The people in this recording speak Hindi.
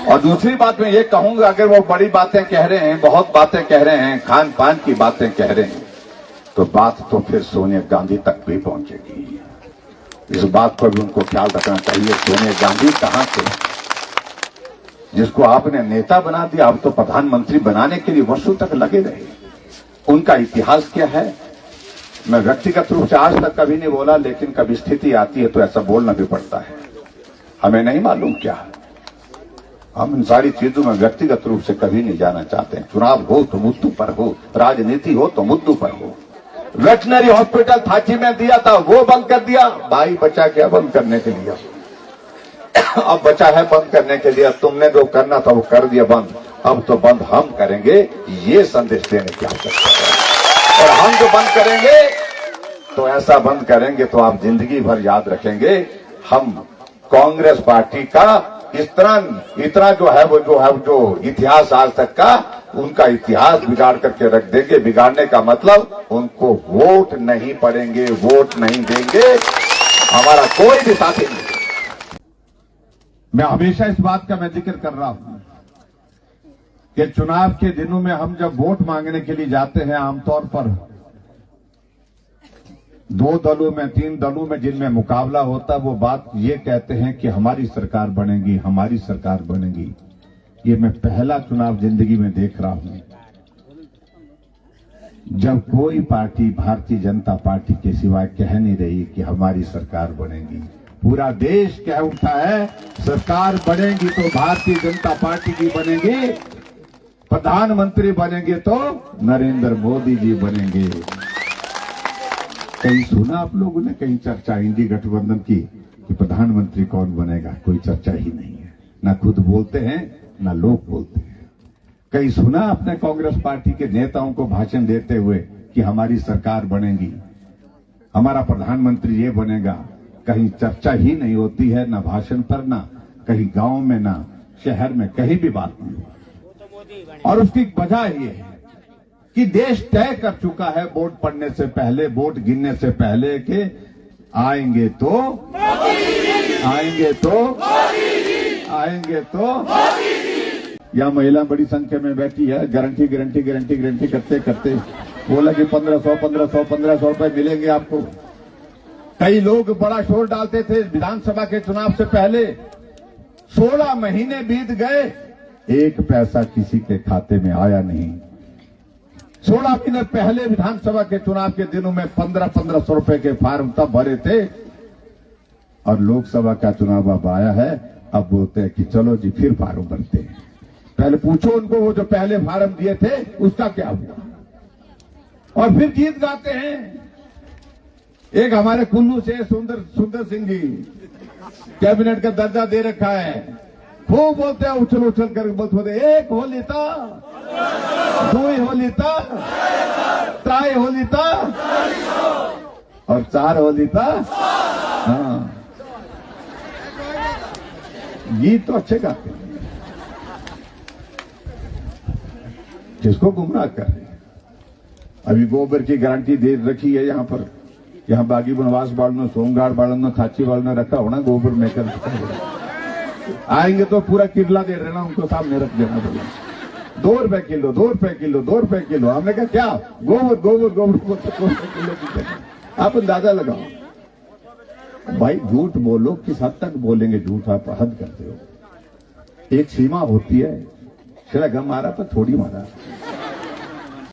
और दूसरी बात मैं ये कहूंगा, अगर वो बड़ी बातें कह रहे हैं, बहुत बातें कह रहे हैं, खान पान की बातें कह रहे हैं, तो बात तो फिर सोनिया गांधी तक भी पहुंचेगी। इस बात पर भी उनको ख्याल रखना चाहिए। सोनिया गांधी कहां से, जिसको आपने नेता बना दिया, आप तो प्रधानमंत्री बनाने के लिए वर्षों तक लगे रहे। उनका इतिहास क्या है, मैं व्यक्तिगत रूप से आज तक कभी नहीं बोला, लेकिन कभी स्थिति आती है तो ऐसा बोलना भी पड़ता है। हमें नहीं मालूम क्या, हम इन सारी चीजों में व्यक्तिगत रूप से कभी नहीं जाना चाहते। चुनाव हो तो मुद्दों पर हो, राजनीति हो तो मुद्दों पर हो। वेटनरी हॉस्पिटल थाची में दिया था, वो बंद कर दिया। भाई बचा क्या बंद करने के लिए, अब बचा है बंद करने के लिए। तुमने जो करना था वो कर दिया बंद, अब तो बंद हम करेंगे, ये संदेश देने की आवश्यकता है। और हम जो बंद करेंगे तो ऐसा बंद करेंगे तो आप जिंदगी भर याद रखेंगे। हम कांग्रेस पार्टी का इतना जो इतिहास आज तक का, उनका इतिहास बिगाड़ करके रख देंगे। बिगाड़ने का मतलब उनको वोट नहीं पड़ेंगे, वोट नहीं देंगे हमारा कोई भी साथी नहीं। मैं हमेशा इस बात का मैं जिक्र कर रहा हूं कि चुनाव के दिनों में हम जब वोट मांगने के लिए जाते हैं, आमतौर पर 2 दलों में 3 दलों में जिनमें मुकाबला होता, वो बात ये कहते हैं कि हमारी सरकार बनेगी, हमारी सरकार बनेगी। ये मैं पहला चुनाव जिंदगी में देख रहा हूं जब कोई पार्टी भारतीय जनता पार्टी के सिवाय कह नहीं रही कि हमारी सरकार बनेगी। पूरा देश कह उठा है सरकार बनेगी तो भारतीय जनता पार्टी की बनेगी, प्रधानमंत्री बनेंगे तो नरेंद्र मोदी जी बनेंगे। कहीं सुना आप लोगों ने कहीं चर्चा इंडी गठबंधन की कि प्रधानमंत्री कौन बनेगा? कोई चर्चा ही नहीं है, ना खुद बोलते हैं ना लोग बोलते हैं। कहीं सुना आपने कांग्रेस पार्टी के नेताओं को भाषण देते हुए कि हमारी सरकार बनेगी, हमारा प्रधानमंत्री ये बनेगा? कहीं चर्चा ही नहीं होती है, ना भाषण पर, ना कहीं गांव में, ना शहर में, कहीं भी बात नहीं। और उसकी वजह ये है कि देश तय कर चुका है वोट पड़ने से पहले, वोट गिनने से पहले कि आएंगे तो यह महिला बड़ी संख्या में बैठी है। गारंटी करते बोला कि 1500 रुपए मिलेंगे आपको। कई लोग बड़ा शोर डालते थे विधानसभा के चुनाव से पहले। 16 महीने बीत गए, 1 पैसा किसी के खाते में आया नहीं। 16 महीने पहले विधानसभा के चुनाव के दिनों में 1500 रुपए के फार्म तब भरे थे, और लोकसभा का चुनाव अब आया है, अब बोलते हैं कि चलो जी फिर फार्म भरते हैं। पहले पूछो उनको, वो जो पहले फार्म दिए थे उसका क्या हुआ? और फिर गीत गाते हैं। एक हमारे कुल्लू से सुंदर सिंह जी कैबिनेट का दर्जा दे रखा है, खूब बोलते हैं, उछल कर बोलते, 1 होलिता, 2 होलिता, 3 होलिता और 4 होलिता। हाँ, गीत तो अच्छे गाते हैं, किसको गुमराह कर रहे हैं। अभी गोबर की गारंटी दे रखी है यहाँ पर, यहाँ बागी बनवास बाड़नो, सोमगाड़ बाड़नो, थाची बाड़नो रखा होना गोबर मेकर। आएंगे तो पूरा किरला दे देना, उनको सामने रख देना। 2 रुपए किलो, 2 रुपए किलो, 2 रुपए किलो। हमने कहा क्या गोबर आप अंदाजा लगाओ भाई। झूठ बोलो, किस हद तक बोलेंगे झूठ? आप हद करते हो। एक सीमा होती है, सिर्फ मारा पर थोड़ी मारा।